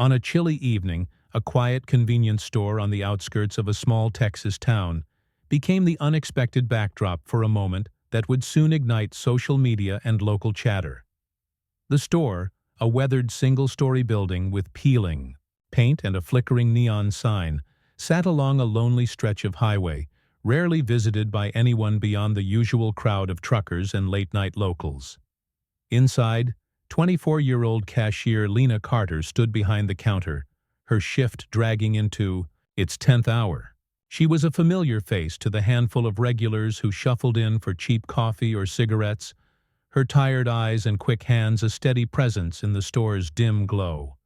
On a chilly evening, a quiet convenience store on the outskirts of a small Texas town became the unexpected backdrop for a moment that would soon ignite social media and local chatter. The store, a weathered single-story building with peeling paint and a flickering neon sign, sat along a lonely stretch of highway, rarely visited by anyone beyond the usual crowd of truckers and late-night locals. Inside, 24-year-old cashier Lena Carter stood behind the counter, her shift dragging into its 10th hour. She was a familiar face to the handful of regulars who shuffled in for cheap coffee or cigarettes, her tired eyes and quick hands a steady presence in the store's dim glow.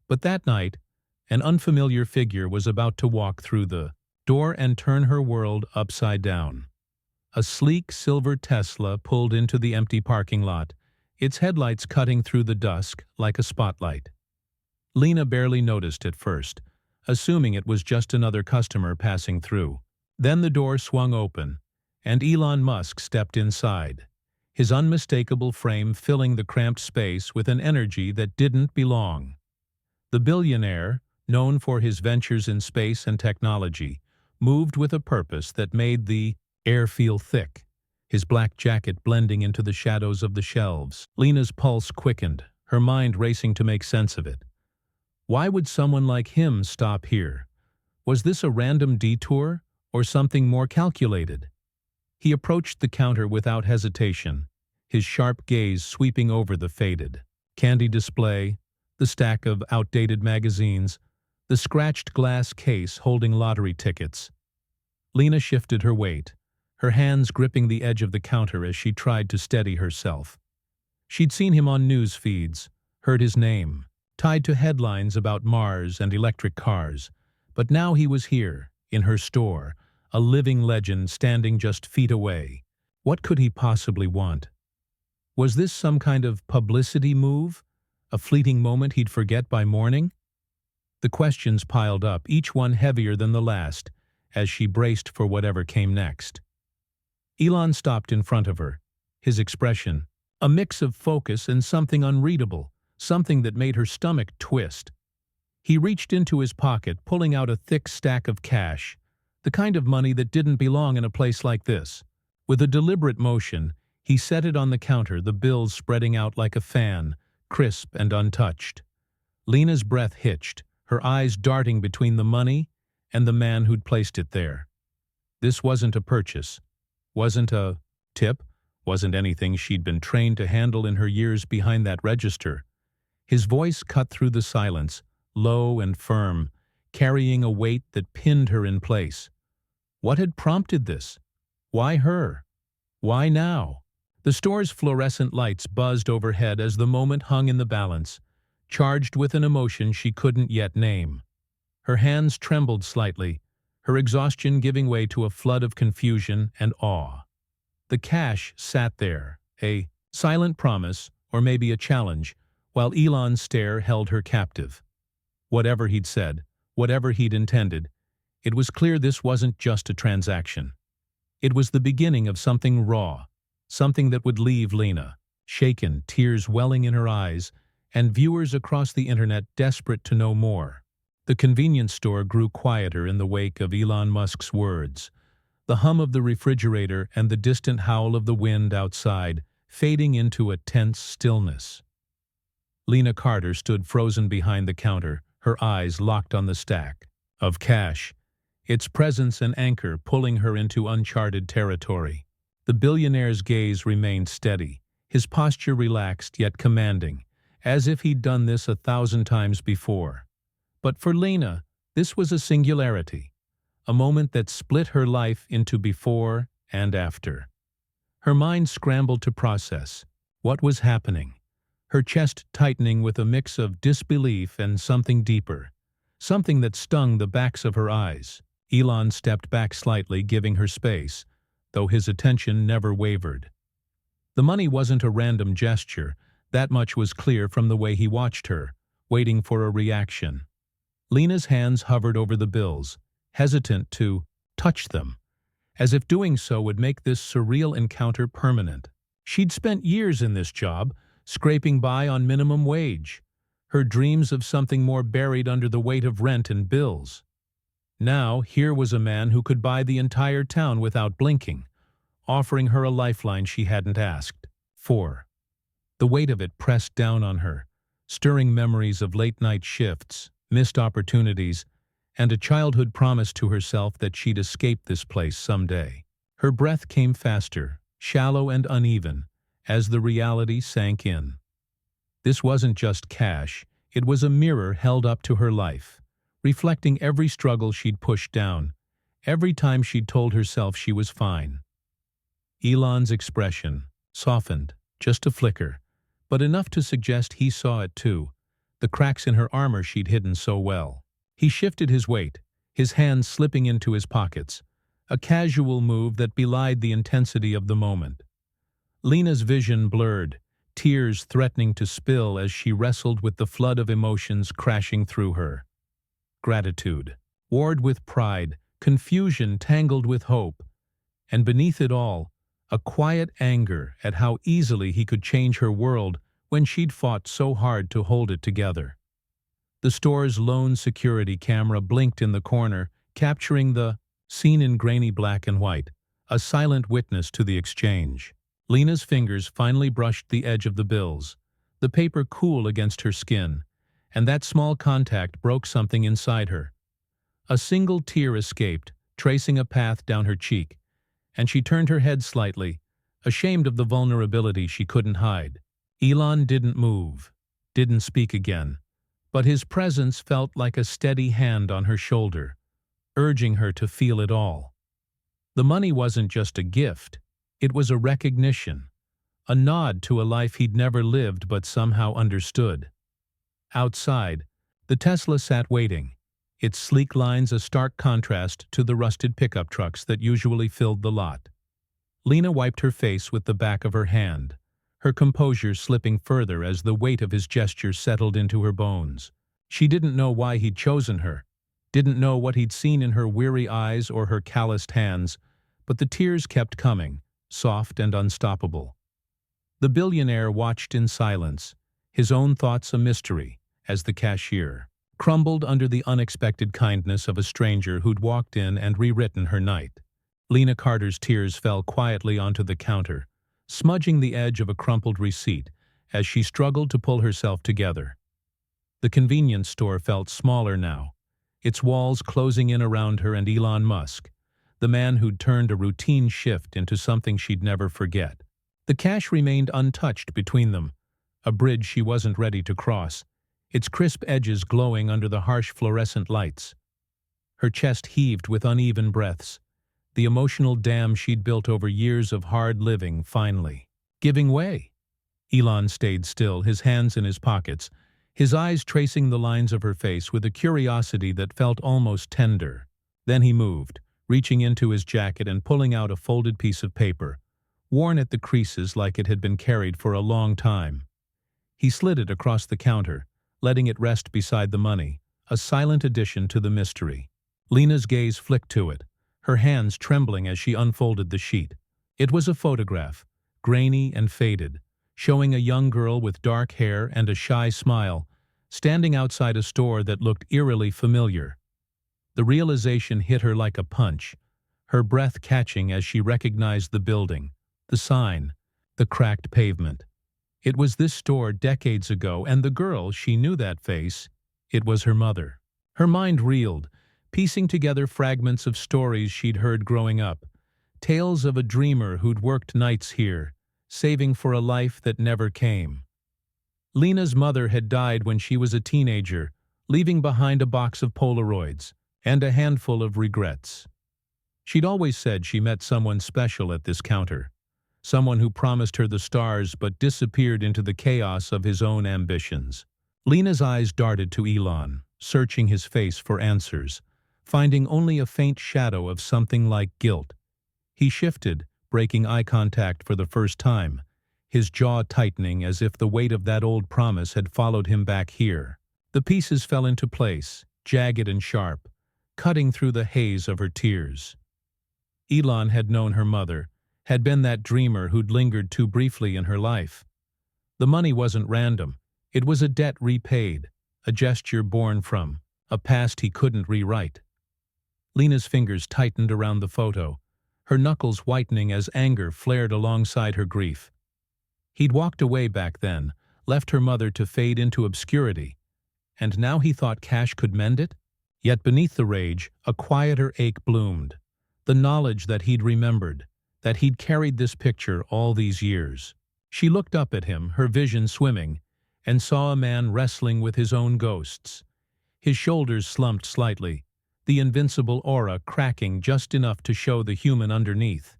But that night, an unfamiliar figure was about to walk through the door and turn her world upside down. A sleek silver Tesla pulled into the empty parking lot, its headlights cutting through the dusk like a spotlight. Lena barely noticed at first, assuming it was just another customer passing through. Then the door swung open, and Elon Musk stepped inside, his unmistakable frame filling the cramped space with an energy that didn't belong. The billionaire, known for his ventures in space and technology, moved with a purpose that made the air feel thick, his black jacket blending into the shadows of the shelves. Lena's pulse quickened, her mind racing to make sense of it. Why would someone like him stop here? Was this a random detour, or something more calculated? He approached the counter without hesitation, his sharp gaze sweeping over the faded candy display, the stack of outdated magazines, the scratched glass case holding lottery tickets. Lena shifted her weight, her hands gripping the edge of the counter as she tried to steady herself. She'd seen him on news feeds, heard his name, tied to headlines about Mars and electric cars, but now he was here, in her store, a living legend standing just feet away. What could he possibly want? Was this some kind of publicity move? A fleeting moment he'd forget by morning? The questions piled up, each one heavier than the last, as she braced for whatever came next. Elon stopped in front of her, his expression a mix of focus and something unreadable, something that made her stomach twist. He reached into his pocket, pulling out a thick stack of cash, the kind of money that didn't belong in a place like this. With a deliberate motion, he set it on the counter, the bills spreading out like a fan, crisp and untouched. Lena's breath hitched, her eyes darting between the money and the man who'd placed it there. This wasn't a purchase, wasn't a tip, wasn't anything she'd been trained to handle in her years behind that register. His voice cut through the silence, low and firm, carrying a weight that pinned her in place. What had prompted this? Why her? Why now? The store's fluorescent lights buzzed overhead as the moment hung in the balance, charged with an emotion she couldn't yet name. Her hands trembled slightly, her exhaustion giving way to a flood of confusion and awe. The cash sat there, a silent promise, or maybe a challenge, while Elon's stare held her captive. Whatever he'd said, whatever he'd intended, it was clear this wasn't just a transaction. It was the beginning of something raw, something that would leave Lena, shaken, tears welling in her eyes, and viewers across the internet desperate to know more. The convenience store grew quieter in the wake of Elon Musk's words, the hum of the refrigerator and the distant howl of the wind outside fading into a tense stillness. Lena Carter stood frozen behind the counter, her eyes locked on the stack of cash, its presence an anchor pulling her into uncharted territory. The billionaire's gaze remained steady, his posture relaxed yet commanding, as if he'd done this 1,000 times before. But for Lena, this was a singularity, a moment that split her life into before and after. Her mind scrambled to process what was happening, her chest tightening with a mix of disbelief and something deeper, something that stung the backs of her eyes. Elon stepped back slightly, giving her space, though his attention never wavered. The money wasn't a random gesture, that much was clear from the way he watched her, waiting for a reaction. Lena's hands hovered over the bills, hesitant to touch them, as if doing so would make this surreal encounter permanent. She'd spent years in this job, scraping by on minimum wage. her dreams of something more buried under the weight of rent and bills. Now, here was a man who could buy the entire town without blinking, offering her a lifeline she hadn't asked for. The weight of it pressed down on her, stirring memories of late-night shifts, missed opportunities, and a childhood promise to herself that she'd escape this place someday. Her breath came faster, shallow and uneven, as the reality sank in. This wasn't just cash, it was a mirror held up to her life, reflecting every struggle she'd pushed down, every time she'd told herself she was fine. Elon's expression softened, just a flicker, but enough to suggest he saw it too, the cracks in her armor she'd hidden so well. He shifted his weight, his hands slipping into his pockets, a casual move that belied the intensity of the moment. Lena's vision blurred, tears threatening to spill as she wrestled with the flood of emotions crashing through her. Gratitude, warred with pride, confusion tangled with hope, and beneath it all, a quiet anger at how easily he could change her world when she'd fought so hard to hold it together. The store's lone security camera blinked in the corner, capturing the scene in grainy black and white, a silent witness to the exchange. Lena's fingers finally brushed the edge of the bills, the paper cool against her skin, and that small contact broke something inside her. A single tear escaped, tracing a path down her cheek, and she turned her head slightly, ashamed of the vulnerability she couldn't hide. Elon didn't move, didn't speak again, but his presence felt like a steady hand on her shoulder, urging her to feel it all. The money wasn't just a gift, it was a recognition, a nod to a life he'd never lived but somehow understood. Outside, the Tesla sat waiting, its sleek lines a stark contrast to the rusted pickup trucks that usually filled the lot. Lena wiped her face with the back of her hand, her composure slipping further as the weight of his gesture settled into her bones. She didn't know why he'd chosen her, didn't know what he'd seen in her weary eyes or her calloused hands, but the tears kept coming, soft and unstoppable. The billionaire watched in silence, his own thoughts a mystery, as the cashier crumbled under the unexpected kindness of a stranger who'd walked in and rewritten her night. Lena Carter's tears fell quietly onto the counter, smudging the edge of a crumpled receipt as she struggled to pull herself together. The convenience store felt smaller now, its walls closing in around her and Elon Musk, the man who'd turned a routine shift into something she'd never forget. The cash remained untouched between them, a bridge she wasn't ready to cross, its crisp edges glowing under the harsh fluorescent lights. Her chest heaved with uneven breaths, the emotional dam she'd built over years of hard living finally giving way. Elon stayed still, his hands in his pockets, his eyes tracing the lines of her face with a curiosity that felt almost tender. Then he moved, reaching into his jacket and pulling out a folded piece of paper, worn at the creases like it had been carried for a long time. He slid it across the counter, letting it rest beside the money, a silent addition to the mystery. Lena's gaze flicked to it, her hands trembling as she unfolded the sheet. It was a photograph, grainy and faded, showing a young girl with dark hair and a shy smile, standing outside a store that looked eerily familiar. The realization hit her like a punch, her breath catching as she recognized the building, the sign, the cracked pavement. It was this store decades ago, and the girl, she knew that face. It was her mother. Her mind reeled, piecing together fragments of stories she'd heard growing up, tales of a dreamer who'd worked nights here, saving for a life that never came. Lena's mother had died when she was a teenager, leaving behind a box of Polaroids and a handful of regrets. She'd always said she met someone special at this counter, someone who promised her the stars but disappeared into the chaos of his own ambitions. Lena's eyes darted to Elon, searching his face for answers, finding only a faint shadow of something like guilt. He shifted, breaking eye contact for the first time, his jaw tightening as if the weight of that old promise had followed him back here. The pieces fell into place, jagged and sharp, cutting through the haze of her tears. Elon had known her mother, had been that dreamer who'd lingered too briefly in her life. The money wasn't random, It was a debt repaid, a gesture born from a past he couldn't rewrite. Lena's fingers tightened around the photo, her knuckles whitening as anger flared alongside her grief. He'd walked away back then, left her mother to fade into obscurity, and now he thought cash could mend it? Yet beneath the rage, a quieter ache bloomed, the knowledge that he'd remembered, that he'd carried this picture all these years. She looked up at him, her vision swimming, and saw a man wrestling with his own ghosts. His shoulders slumped slightly, the invincible aura cracking just enough to show the human underneath.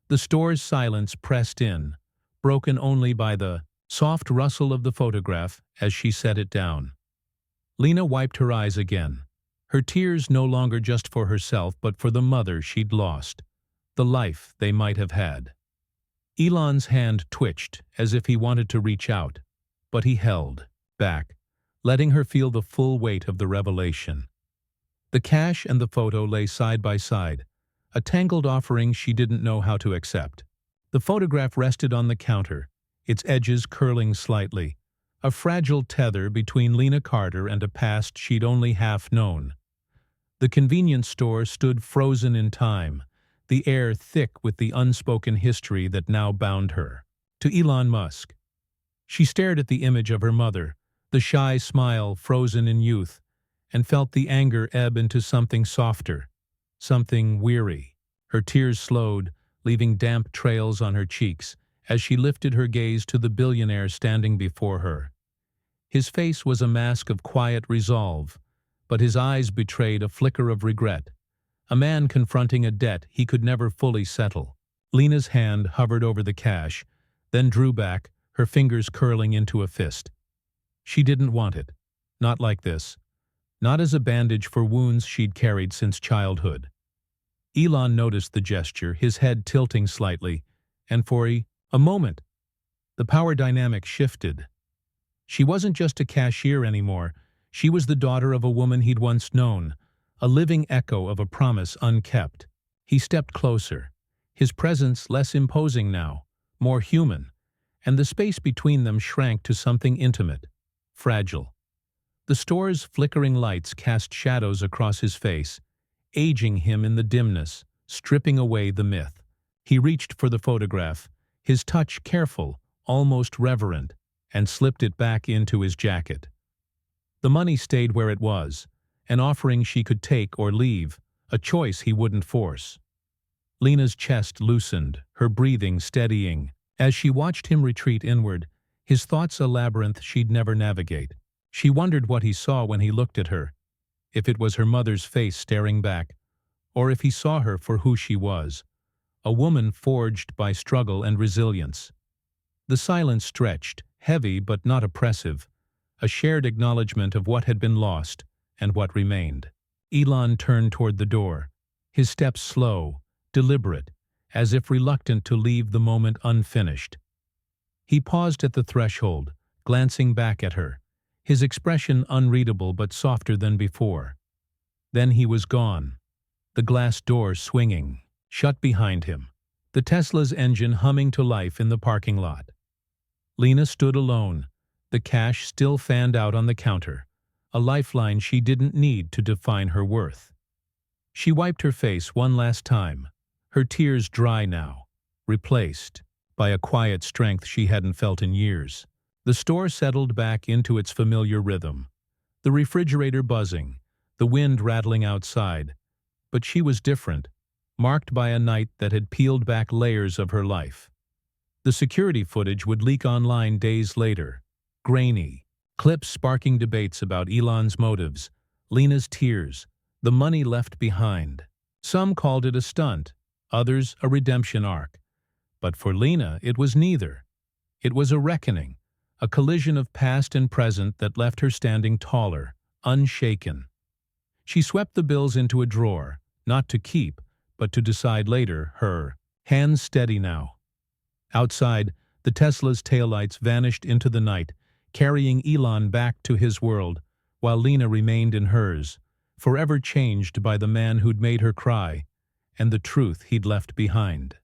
The store's silence pressed in, broken only by the soft rustle of the photograph as she set it down. Lena wiped her eyes again, her tears no longer just for herself but for the mother she'd lost, the life they might have had. Elon's hand twitched as if he wanted to reach out, but he held back, letting her feel the full weight of the revelation. The cash and the photo lay side by side, a tangled offering she didn't know how to accept. The photograph rested on the counter, its edges curling slightly, a fragile tether between Lena Carter and a past she'd only half known. The convenience store stood frozen in time, the air thick with the unspoken history that now bound her. To Elon Musk. She stared at the image of her mother, the shy smile frozen in youth, and felt the anger ebb into something softer, something weary. Her tears slowed, leaving damp trails on her cheeks as she lifted her gaze to the billionaire standing before her. His face was a mask of quiet resolve, but his eyes betrayed a flicker of regret, a man confronting a debt he could never fully settle. Lena's hand hovered over the cash, then drew back, her fingers curling into a fist. She didn't want it. Not like this. Not as a bandage for wounds she'd carried since childhood. Elon noticed the gesture, his head tilting slightly, and for a moment, the power dynamic shifted. She wasn't just a cashier anymore. She was the daughter of a woman he'd once known, a living echo of a promise unkept. He stepped closer, his presence less imposing now, more human, and the space between them shrank to something intimate, fragile. The store's flickering lights cast shadows across his face, aging him in the dimness, stripping away the myth. He reached for the photograph, his touch careful, almost reverent, and slipped it back into his jacket. The money stayed where it was, an offering she could take or leave, a choice he wouldn't force. Lena's chest loosened, her breathing steadying. As she watched him retreat inward, his thoughts a labyrinth she'd never navigate. She wondered what he saw when he looked at her, if it was her mother's face staring back, or if he saw her for who she was, a woman forged by struggle and resilience. The silence stretched, heavy but not oppressive, a shared acknowledgement of what had been lost and what remained. Elon turned toward the door, his steps slow, deliberate, as if reluctant to leave the moment unfinished. He paused at the threshold, glancing back at her, his expression unreadable but softer than before. Then he was gone, the glass door swinging shut behind him, the Tesla's engine humming to life in the parking lot. Lena stood alone, the cash still fanned out on the counter, a lifeline she didn't need to define her worth. She wiped her face one last time, her tears dry now, replaced by a quiet strength she hadn't felt in years. The store settled back into its familiar rhythm, the refrigerator buzzing, the wind rattling outside. But she was different, marked by a night that had peeled back layers of her life. The security footage would leak online days later, grainy, clips sparking debates about Elon's motives, Lena's tears, the money left behind. Some called it a stunt, others a redemption arc. But for Lena, it was neither. It was a reckoning, a collision of past and present that left her standing taller, unshaken. She swept the bills into a drawer, not to keep, but to decide later, her hands steady now. Outside, the Tesla's taillights vanished into the night, carrying Elon back to his world, while Lena remained in hers, forever changed by the man who'd made her cry, and the truth he'd left behind.